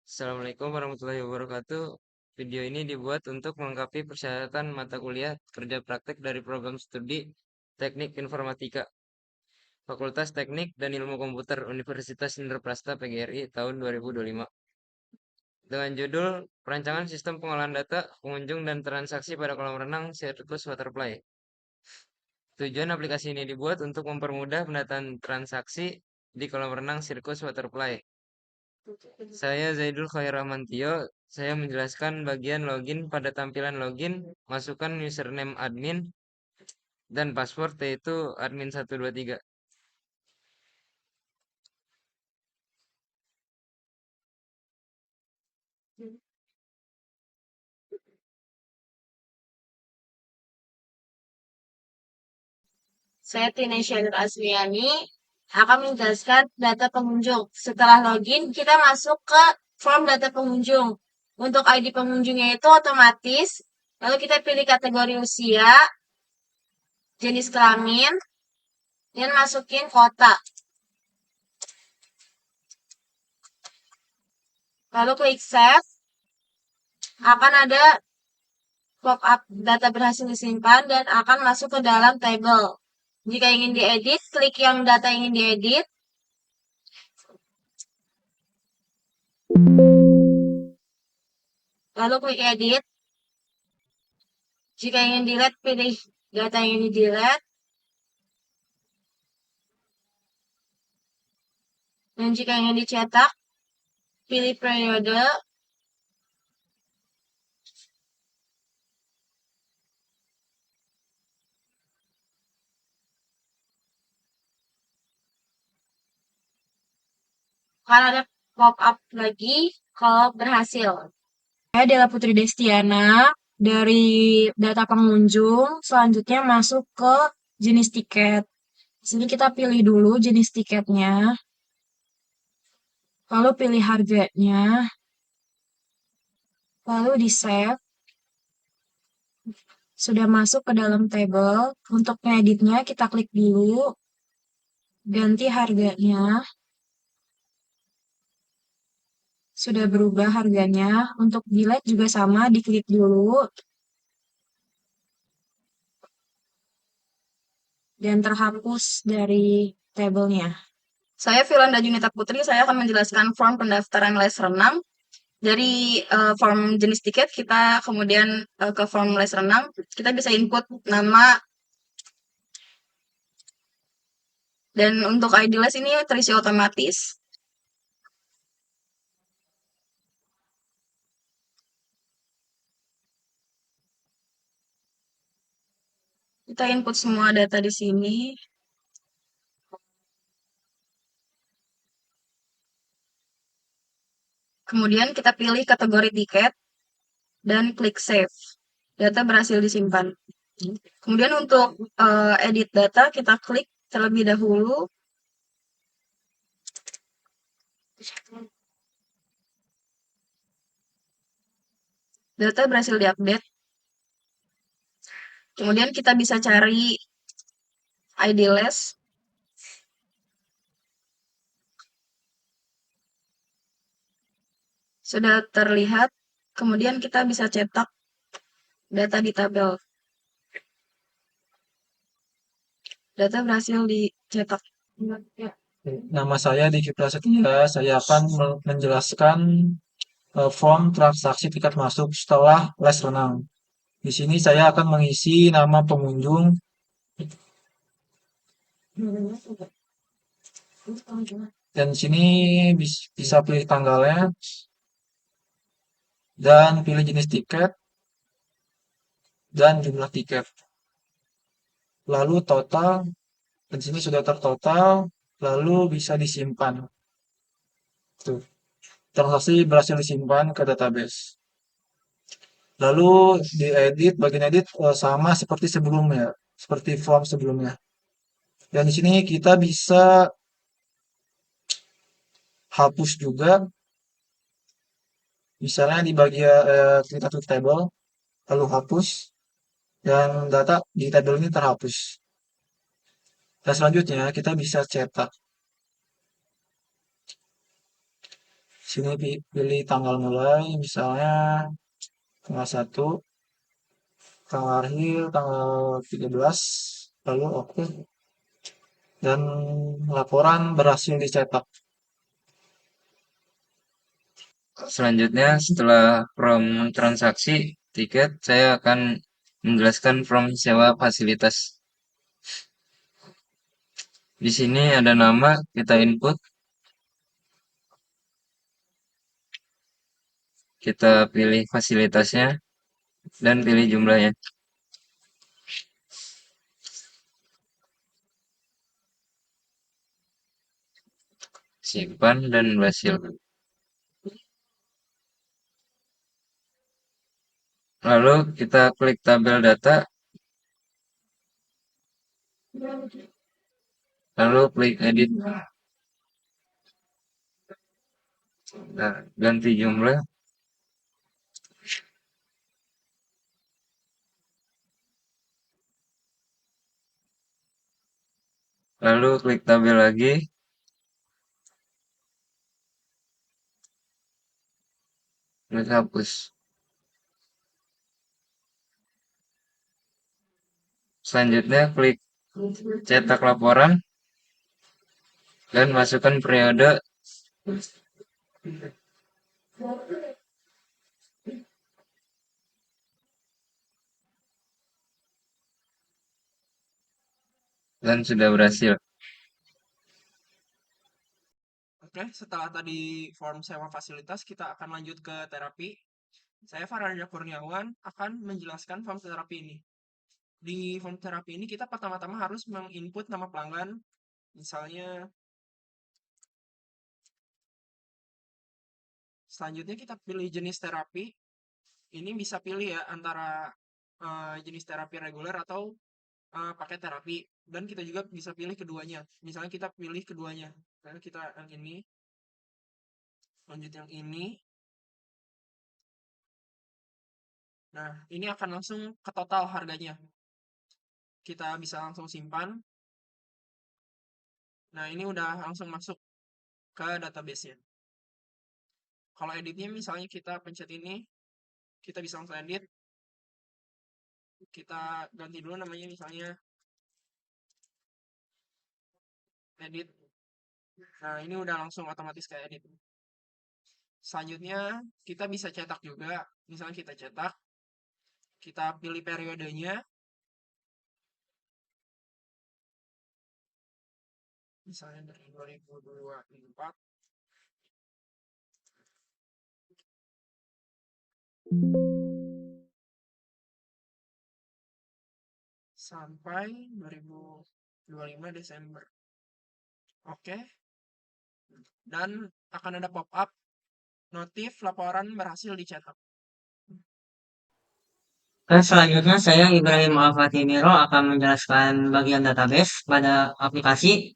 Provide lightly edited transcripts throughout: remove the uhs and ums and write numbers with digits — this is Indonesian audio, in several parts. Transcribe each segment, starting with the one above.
Assalamualaikum warahmatullahi wabarakatuh. Video ini dibuat untuk melengkapi persyaratan mata kuliah kerja praktek dari program studi Teknik Informatika, Fakultas Teknik dan Ilmu Komputer Universitas Indraprasta PGRI tahun 2025. Dengan judul Perancangan Sistem Pengolahan Data Pengunjung dan Transaksi pada Kolam Renang Sirkus Waterplay. Tujuan aplikasi ini dibuat untuk mempermudah pendataan transaksi di kolam renang Sirkus Waterplay. Saya Zaidul Khairahmantio. Saya menjelaskan bagian login pada tampilan login, masukkan username admin dan password yaitu admin123. Saya Tinesha Nur Asmiani akan menjelaskan data pengunjung. Setelah login, kita masuk ke form data pengunjung. Untuk ID pengunjungnya itu otomatis, lalu kita pilih kategori usia, jenis kelamin, dan masukin kota. Lalu klik save, akan ada pop-up data berhasil disimpan dan akan masuk ke dalam table. Jika ingin diedit, klik yang data ingin diedit, lalu klik edit. Jika ingin delete, pilih data yang ingin delete. Dan jika ingin dicetak, pilih periode. Akan ada pop-up lagi kalau berhasil. Saya adalah Putri Destiana dari data pengunjung. Selanjutnya masuk ke jenis tiket. Di sini kita pilih dulu jenis tiketnya, lalu pilih harganya, lalu di save. Sudah masuk ke dalam table. Untuk ngeditnya kita klik dulu, ganti harganya. Sudah berubah harganya. Untuk delete juga sama, diklik dulu dan terhapus dari tabelnya. Saya Firanda Junita Putri, saya akan menjelaskan form pendaftaran les renang. Dari form jenis tiket kita kemudian ke form les renang, kita bisa input nama dan untuk ID les ini terisi otomatis. Kita input semua data di sini. Kemudian kita pilih kategori tiket dan klik save. Data berhasil disimpan. Kemudian untuk edit data kita klik terlebih dahulu. Data berhasil diupdate. Kemudian kita bisa cari ID les. Sudah terlihat. Kemudian kita bisa cetak data di tabel. Data berhasil dicetak. Nama saya Diki Prasetya. Saya akan menjelaskan form transaksi tiket masuk setelah les renang. Di sini saya akan mengisi nama pengunjung dan di sini bisa pilih tanggalnya dan pilih jenis tiket dan jumlah tiket. Lalu total, dan di sini sudah tertotal, lalu bisa disimpan. Tuh, transaksi berhasil disimpan ke database. Lalu diedit, bagian edit sama seperti sebelumnya, seperti form sebelumnya. Dan di sini kita bisa hapus juga, misalnya di bagian kita klik table, lalu hapus, dan data di tabel ini terhapus. Dan selanjutnya kita bisa cetak. Sini pilih tanggal mulai, misalnya tanggal 1, tanggal akhir tanggal 13, lalu oke, dan laporan berhasil dicetak. Selanjutnya, setelah from transaksi tiket, saya akan menjelaskan from sewa fasilitas. Di sini ada nama, kita input, kita pilih fasilitasnya, dan pilih jumlahnya. Simpan dan berhasil. Lalu kita klik tabel data, lalu klik edit. Nah, ganti jumlah. Lalu klik tabel lagi. Klik hapus. Selanjutnya klik cetak laporan dan masukkan periode. Dan sudah berhasil. Oke, setelah tadi form sewa fasilitas, kita akan lanjut ke terapi. Saya Farhansyah Kurniawan akan menjelaskan form terapi ini. Di form terapi ini kita pertama-tama harus menginput nama pelanggan. Misalnya, selanjutnya kita pilih jenis terapi. Ini bisa pilih ya antara jenis terapi reguler atau pakai terapi. Dan kita juga bisa pilih keduanya. Misalnya kita pilih keduanya. Misalnya kita yang ini, lanjut yang ini. Nah, ini akan langsung ke total harganya. Kita bisa langsung simpan. Nah, ini udah langsung masuk ke database-nya. Kalau editnya misalnya kita pencet ini, kita bisa langsung edit. Kita ganti dulu namanya misalnya edit. Nah, ini udah langsung otomatis ke edit. Selanjutnya, kita bisa cetak juga. Misalnya kita cetak, kita pilih periodenya. Misalnya dari 2024 sampai 2025 Desember. Oke. Dan akan ada pop-up notif laporan berhasil dicetak. Dan selanjutnya saya Ibrahim Al-Fatimiro akan menjelaskan bagian database pada aplikasi.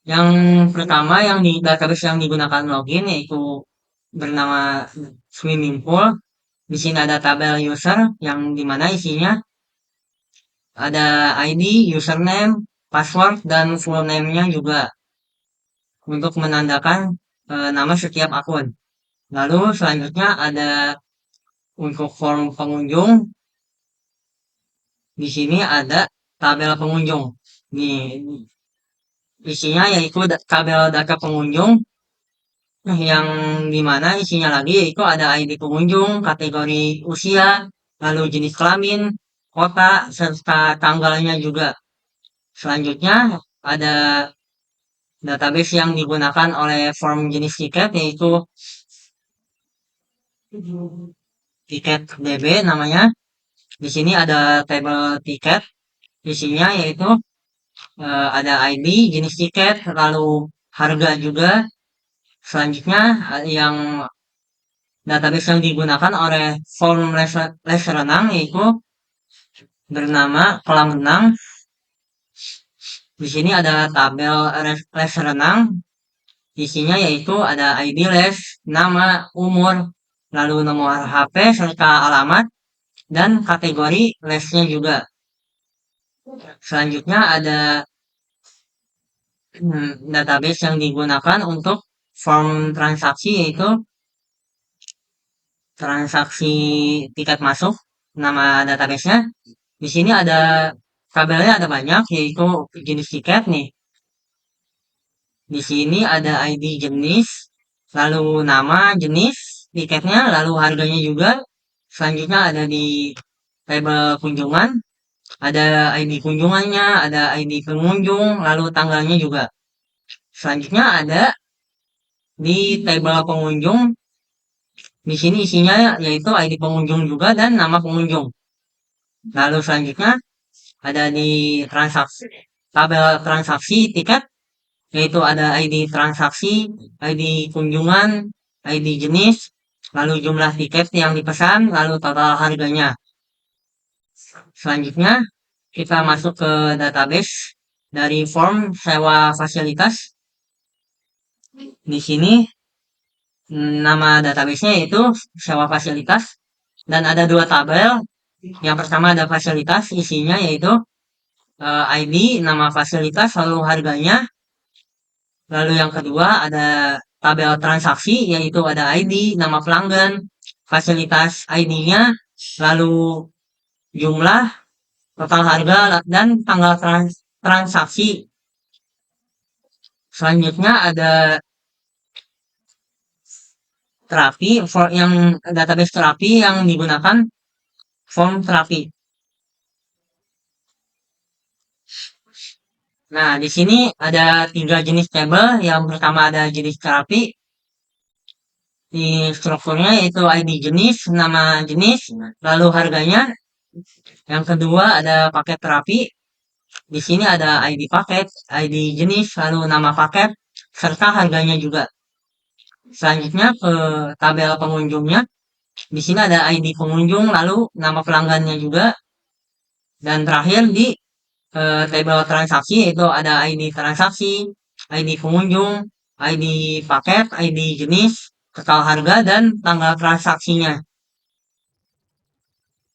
Yang pertama yang di database yang digunakan login yaitu bernama swimming pool. Di sini ada tabel user yang dimana isinya ada ID, username, password, dan full name-nya juga untuk menandakan nama setiap akun. Lalu selanjutnya ada untuk form pengunjung. Di sini ada tabel pengunjung. Nih, isinya yaitu tabel data pengunjung yang dimana isinya lagi yaitu ada ID pengunjung, kategori usia, lalu jenis kelamin, kota, serta tanggalnya juga. Selanjutnya ada database yang digunakan oleh form jenis tiket yaitu tiket DB namanya. Di sini ada tabel tiket, isinya yaitu ada ID, jenis tiket, lalu harga juga. Selanjutnya yang database yang digunakan oleh form les renang yaitu bernama kolam renang. Di sini ada tabel les renang, isinya yaitu ada ID les, nama, umur, lalu nomor HP serta alamat dan kategori lesnya juga. Selanjutnya ada database yang digunakan untuk form transaksi, yaitu transaksi tiket masuk, nama database-nya. Di sini ada tabelnya ada banyak, yaitu jenis tiket nih. Di sini ada ID jenis, lalu nama jenis tiketnya, lalu harganya juga. Selanjutnya ada di tabel kunjungan, ada ID kunjungannya, ada ID pengunjung, lalu tanggalnya juga. Selanjutnya ada di tabel pengunjung, di sini isinya yaitu ID pengunjung juga dan nama pengunjung. Lalu selanjutnya ada di transaksi, tabel transaksi tiket, yaitu ada ID transaksi, ID kunjungan, ID jenis, lalu jumlah tiket yang dipesan, lalu total harganya. Selanjutnya kita masuk ke database dari form sewa fasilitas. Di sini nama databasenya yaitu sewa fasilitas dan ada dua tabel. Yang pertama ada fasilitas, isinya yaitu ID, nama fasilitas, lalu harganya. Lalu yang kedua ada tabel transaksi, yaitu ada ID, nama pelanggan, fasilitas ID-nya, lalu jumlah, total harga, dan tanggal transaksi. Selanjutnya ada terapi, yang database terapi yang digunakan form terapi. Nah, di sini ada 3 jenis tabel. Yang pertama ada jenis terapi. Di strukturnya yaitu ID jenis, nama jenis, lalu harganya. Yang kedua ada paket terapi. Di sini ada ID paket, ID jenis, lalu nama paket, serta harganya juga. Selanjutnya ke tabel pengunjungnya. Di sini ada ID pengunjung, lalu nama pelanggannya juga. Dan terakhir di tabel transaksi yaitu ada ID transaksi, ID pengunjung, ID paket, ID jenis, total harga, dan tanggal transaksinya.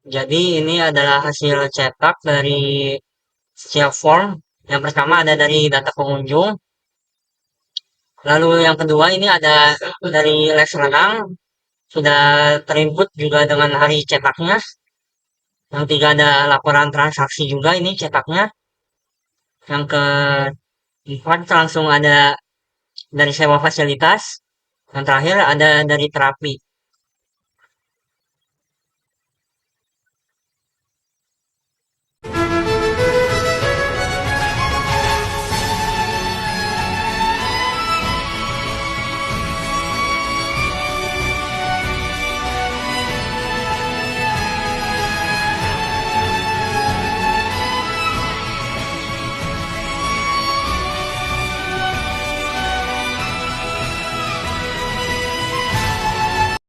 Jadi ini adalah hasil cetak dari setiap form. Yang pertama ada dari data pengunjung. Lalu yang kedua ini ada dari les renang. Sudah terinput juga dengan hari cetaknya. Yang tiga ada laporan transaksi juga ini cetaknya. Yang keempat langsung ada dari sewa fasilitas. Yang terakhir ada dari terapi.